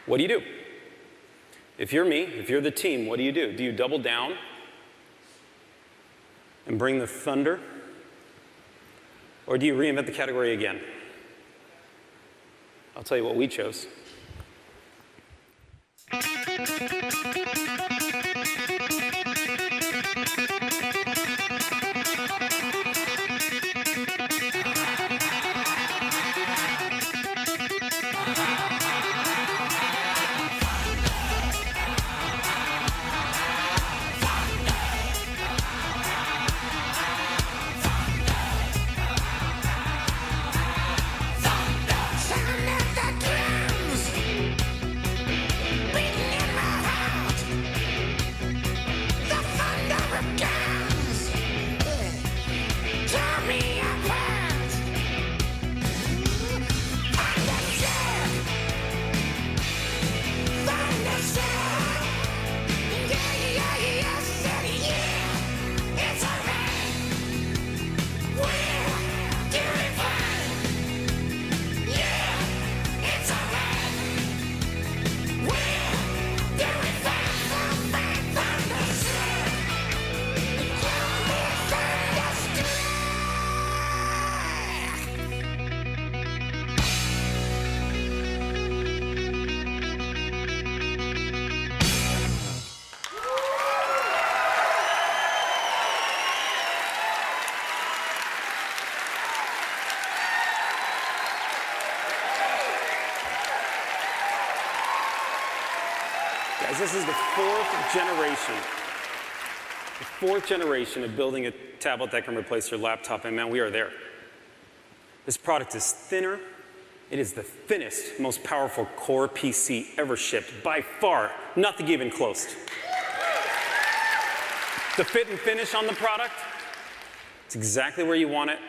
What do you do? If you're me, if you're the team, what do you do? Do you double down and bring the thunder? Or do you reinvent the category again? I'll tell you what we chose. Guys, this is the fourth generation of building a tablet that can replace your laptop, and man, we are there. This product is thinner. It is the thinnest, most powerful Core PC ever shipped, by far, nothing even close. The fit and finish on the product, it's exactly where you want it,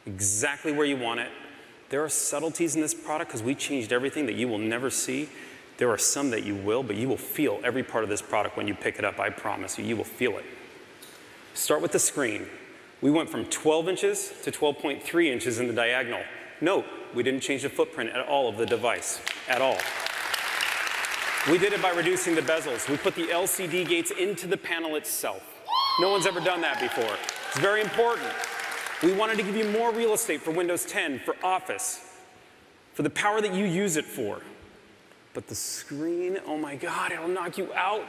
exactly where you want it. There are subtleties in this product because we changed everything that you will never see. There are some that you will, but you will feel every part of this product when you pick it up. I promise you, you will feel it. Start with the screen. We went from 12 inches to 12.3 inches in the diagonal. Note, we didn't change the footprint at all of the device, at all. We did it by reducing the bezels. We put the LCD gates into the panel itself. No one's ever done that before. It's very important. We wanted to give you more real estate for Windows 10, for Office, for the power that you use it for. But the screen, oh my God, it'll knock you out.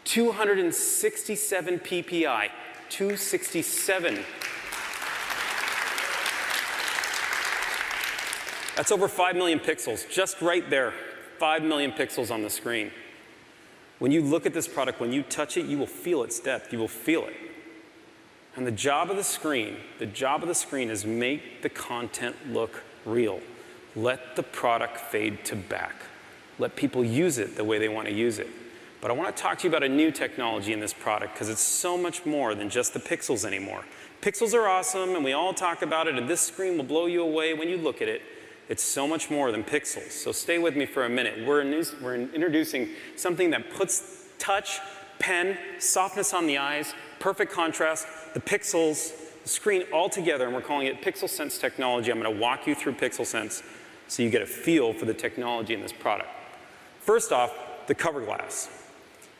267 PPI, 267. That's over 5 million pixels, just right there, 5 million pixels on the screen. When you look at this product, when you touch it, you will feel its depth, you will feel it. And the job of the screen is make the content look real. Let the product fade to back. Let people use it the way they want to use it. But I want to talk to you about a new technology in this product because it's so much more than just the pixels anymore. Pixels are awesome and we all talk about it and this screen will blow you away when you look at it. It's so much more than pixels. So stay with me for a minute. We're introducing something that puts touch, pen, softness on the eyes, perfect contrast, the pixels, the screen all together, and we're calling it PixelSense technology. I'm going to walk you through PixelSense so you get a feel for the technology in this product. First off, the cover glass.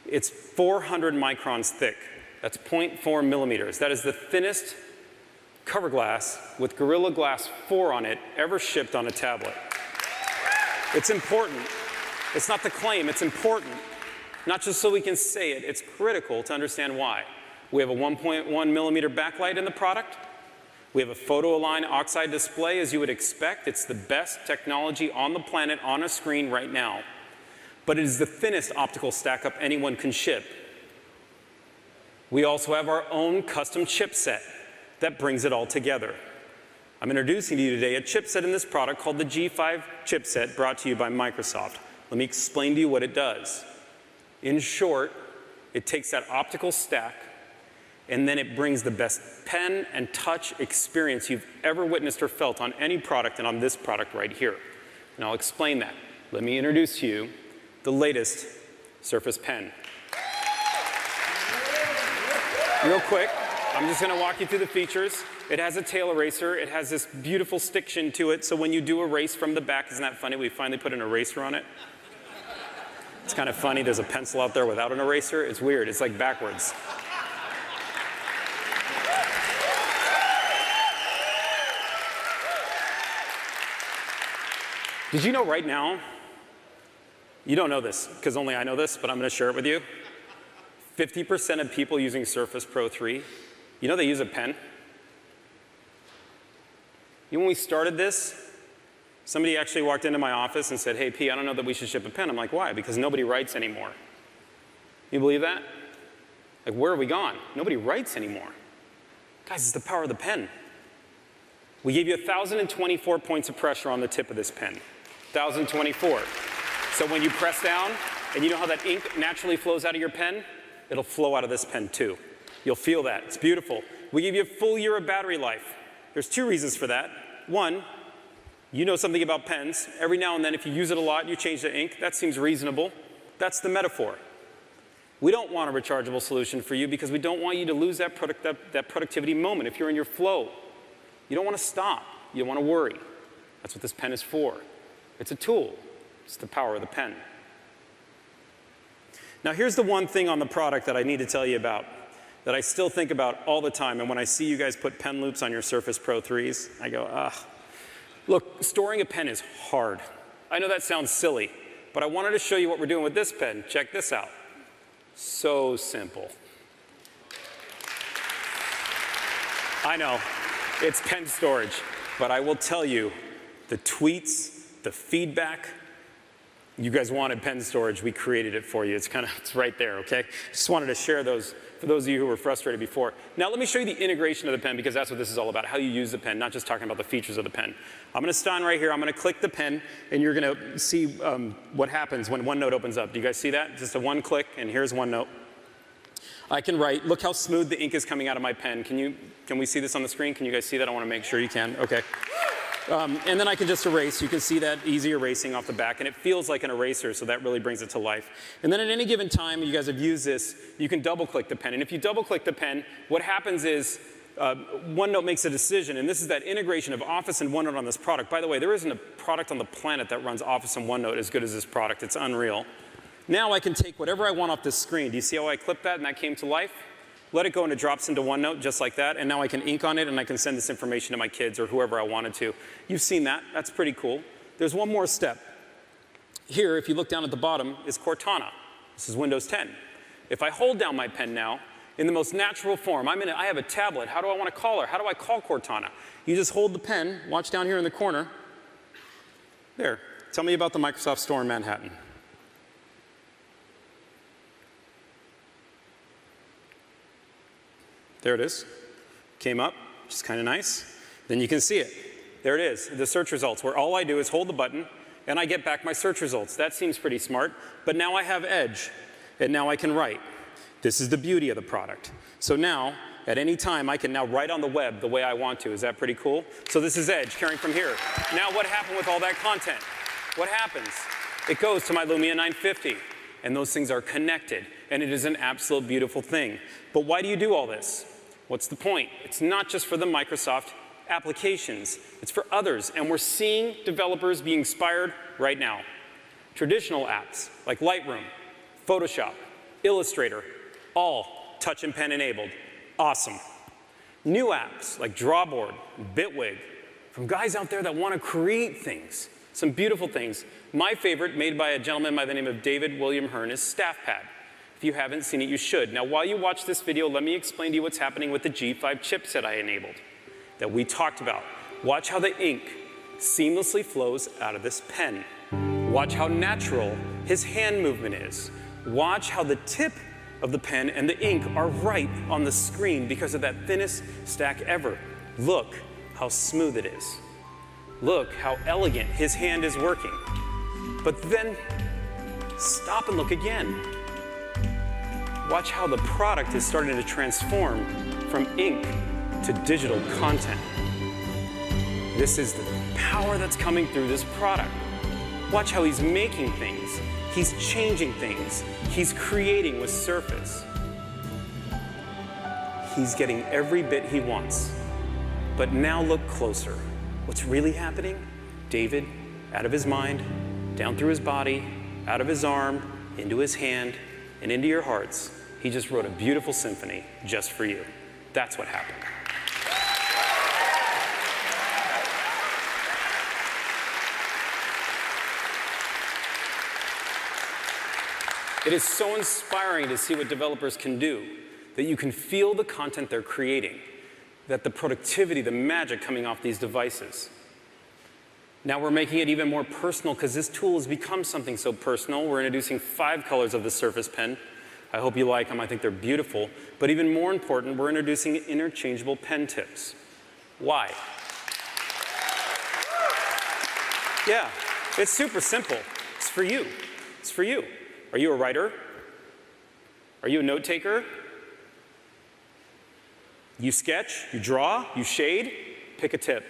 It's 400 microns thick. That's 0.4 millimeters. That is the thinnest cover glass with Gorilla Glass 4 on it ever shipped on a tablet. It's important. It's not the claim, it's important. Not just so we can say it, it's critical to understand why. We have a 1.1 millimeter backlight in the product. We have a photo-align oxide display, as you would expect. It's the best technology on the planet on a screen right now. But it is the thinnest optical stack-up anyone can ship. We also have our own custom chipset that brings it all together. I'm introducing to you today a chipset in this product called the G5 chipset, brought to you by Microsoft. Let me explain to you what it does. In short, it takes that optical stack and then it brings the best pen and touch experience you've ever witnessed or felt on any product and on this product right here. And I'll explain that. Let me introduce to you the latest Surface Pen. Real quick, I'm just going to walk you through the features. It has a tail eraser. It has this beautiful stiction to it, so when you do erase from the back, isn't that funny? We finally put an eraser on it. It's kind of funny. There's a pencil out there without an eraser. It's weird. It's like backwards. Did you know right now, you don't know this because only I know this, but I'm going to share it with you. 50% of people using Surface Pro 3, you know they use a pen? You know, when we started this, somebody actually walked into my office and said, hey, P, I don't know that we should ship a pen. I'm like, why? Because nobody writes anymore. You believe that? Like, where are we gone? Nobody writes anymore. Guys, it's the power of the pen. We gave you 1,024 points of pressure on the tip of this pen. 1,024. So when you press down, and you know how that ink naturally flows out of your pen? It'll flow out of this pen too. You'll feel that. It's beautiful. We give you a full year of battery life. There's 2 reasons for that. One, you know something about pens. Every now and then, if you use it a lot, you change the ink. That seems reasonable. That's the metaphor. We don't want a rechargeable solution for you because we don't want you to lose that productivity moment. If you're in your flow, you don't want to stop. You don't want to worry. That's what this pen is for. It's a tool. It's the power of the pen. Now, here's the one thing on the product that I need to tell you about that I still think about all the time. And when I see you guys put pen loops on your Surface Pro 3s, I go, ah. Look, storing a pen is hard. I know that sounds silly, but I wanted to show you what we're doing with this pen. Check this out. So simple. I know, it's pen storage, but I will tell you, the tweets, the feedback, you guys wanted pen storage, we created it for you. It's right there, okay? Just wanted to share those for those of you who were frustrated before. Now let me show you the integration of the pen because that's what this is all about, how you use the pen, not just talking about the features of the pen. I'm gonna stand right here, I'm gonna click the pen, and you're gonna see what happens when OneNote opens up. Do you guys see that? Just a one click, and here's OneNote. I can write, look how smooth the ink is coming out of my pen. Can we see this on the screen? Can you guys see that? I wanna make sure you can, okay. And then I can just erase. You can see that easy erasing off the back, and it feels like an eraser, so that really brings it to life. And then at any given time, you guys have used this, you can double-click the pen. And if you double-click the pen, what happens is OneNote makes a decision, and this is that integration of Office and OneNote on this product. By the way, there isn't a product on the planet that runs Office and OneNote as good as this product. It's unreal. Now I can take whatever I want off this screen. Do you see how I clipped that and that came to life? Let it go and it drops into OneNote just like that, and now I can ink on it and I can send this information to my kids or whoever I wanted to. You've seen that. That's pretty cool. There's one more step. Here, if you look down at the bottom, is Cortana. This is Windows 10. If I hold down my pen now, in the most natural form, I have a tablet. How do I want to call her? How do I call Cortana? You just hold the pen, watch down here in the corner. There. Tell me about the Microsoft Store in Manhattan. There it is. Came up, which is kind of nice. Then you can see it. There it is, the search results, where all I do is hold the button, and I get back my search results. That seems pretty smart. But now I have Edge, and now I can write. This is the beauty of the product. So now, at any time, I can now write on the web the way I want to. Is that pretty cool? So this is Edge, carrying from here. Now what happened with all that content? What happens? It goes to my Lumia 950, and those things are connected, and it is an absolute beautiful thing. But why do you do all this? What's the point? It's not just for the Microsoft applications. It's for others. And we're seeing developers be inspired right now. Traditional apps like Lightroom, Photoshop, Illustrator, all touch and pen enabled. Awesome. New apps like Drawboard, Bitwig, from guys out there that want to create things, some beautiful things. My favorite, made by a gentleman by the name of David William Hearn, is StaffPad. If you haven't seen it, you should. Now, while you watch this video, let me explain to you what's happening with the G5 chipset I enabled that we talked about. Watch how the ink seamlessly flows out of this pen. Watch how natural his hand movement is. Watch how the tip of the pen and the ink are right on the screen because of that thinnest stack ever. Look how smooth it is. Look how elegant his hand is working. But then stop and look again. Watch how the product is starting to transform from ink to digital content. This is the power that's coming through this product. Watch how he's making things. He's changing things. He's creating with Surface. He's getting every bit he wants. But now look closer. What's really happening? David, out of his mind, down through his body, out of his arm, into his hand, and into your hearts, he just wrote a beautiful symphony just for you. That's what happened. It is so inspiring to see what developers can do, that you can feel the content they're creating, that the productivity, the magic coming off these devices. Now we're making it even more personal because this tool has become something so personal. We're introducing 5 colors of the Surface Pen. I hope you like them. I think they're beautiful. But even more important, we're introducing interchangeable pen tips. Why? Yeah, it's super simple. It's for you. It's for you. Are you a writer? Are you a note taker? You sketch, you draw, you shade, pick a tip.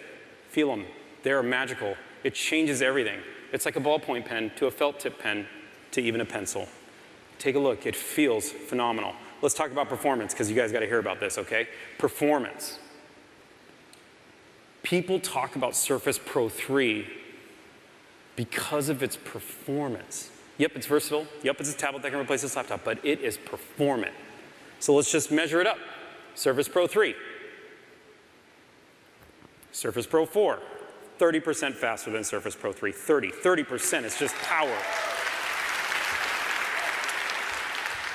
Feel them. They're magical. It changes everything. It's like a ballpoint pen to a felt tip pen to even a pencil. Take a look. It feels phenomenal. Let's talk about performance because you guys got to hear about this, okay? Performance. People talk about Surface Pro 3 because of its performance. Yep, it's versatile. Yep, it's a tablet that can replace this laptop, but it is performant. So let's just measure it up. Surface Pro 3. Surface Pro 4. 30% faster than Surface Pro 3. 30% is just power.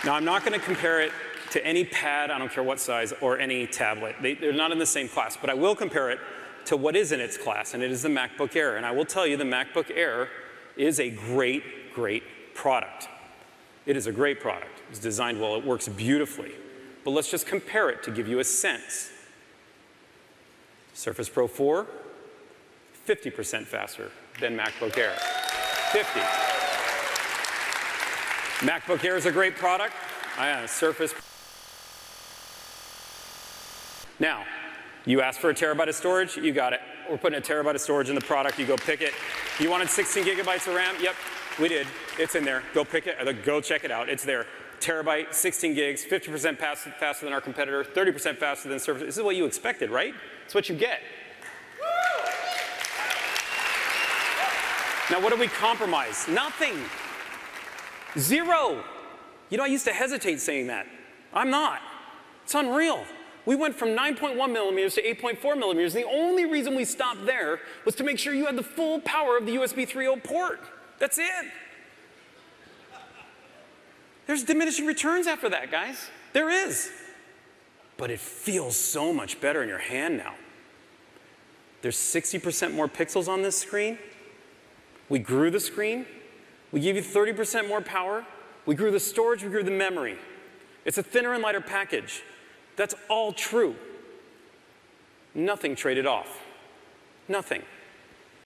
Now, I'm not going to compare it to any pad, I don't care what size, or any tablet. They're not in the same class, but I will compare it to what is in its class, and it is the MacBook Air. And I will tell you, the MacBook Air is a great product. It is a great product. It's designed well. It works beautifully. But let's just compare it to give you a sense. Surface Pro 4, 50% faster than MacBook Air. 50. MacBook Air is a great product. Surface. Now, you asked for a terabyte of storage, you got it. We're putting a terabyte of storage in the product. You go pick it. You wanted 16 gigabytes of RAM? Yep, we did. It's in there. Go pick it, or go check it out. It's there. Terabyte, 16 gigs, 50% faster than our competitor, 30% faster than Surface. This is what you expected, right? It's what you get. Now, what did we compromise? Nothing. Zero. You know, I used to hesitate saying that. I'm not. It's unreal. We went from 9.1 millimeters to 8.4 millimeters. The only reason we stopped there was to make sure you had the full power of the USB 3.0 port. That's it. There's diminishing returns after that, guys. There is. But it feels so much better in your hand now. There's 60% more pixels on this screen. We grew the screen. We gave you 30% more power. We grew the storage. We grew the memory. It's a thinner and lighter package. That's all true. Nothing traded off. Nothing.